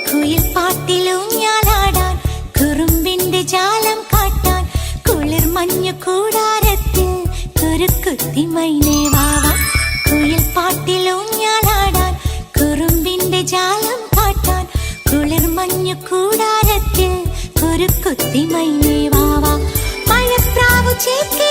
കുയിൽ പാട്ടിലൂഞ്ഞാലാടാൻ കുറുമ്പിന്റെ ജാലം കാട്ടാൻ കുളിർ മഞ്ഞു കൂടാരത്തിൽ കുരുക്കുത്തി മൈനേ വാവാ. കുയിൽ പാട്ടിലൂഞ്ഞാലാടാൻ കുറുമ്പിന്റെ ജാലം കാട്ടാൻ കുളിർ മഞ്ഞു കൂടാരത്തിൽ കുരുക്കുത്തി മൈനേ വാവാ. മഴപ്രാവു ചേർക്കെ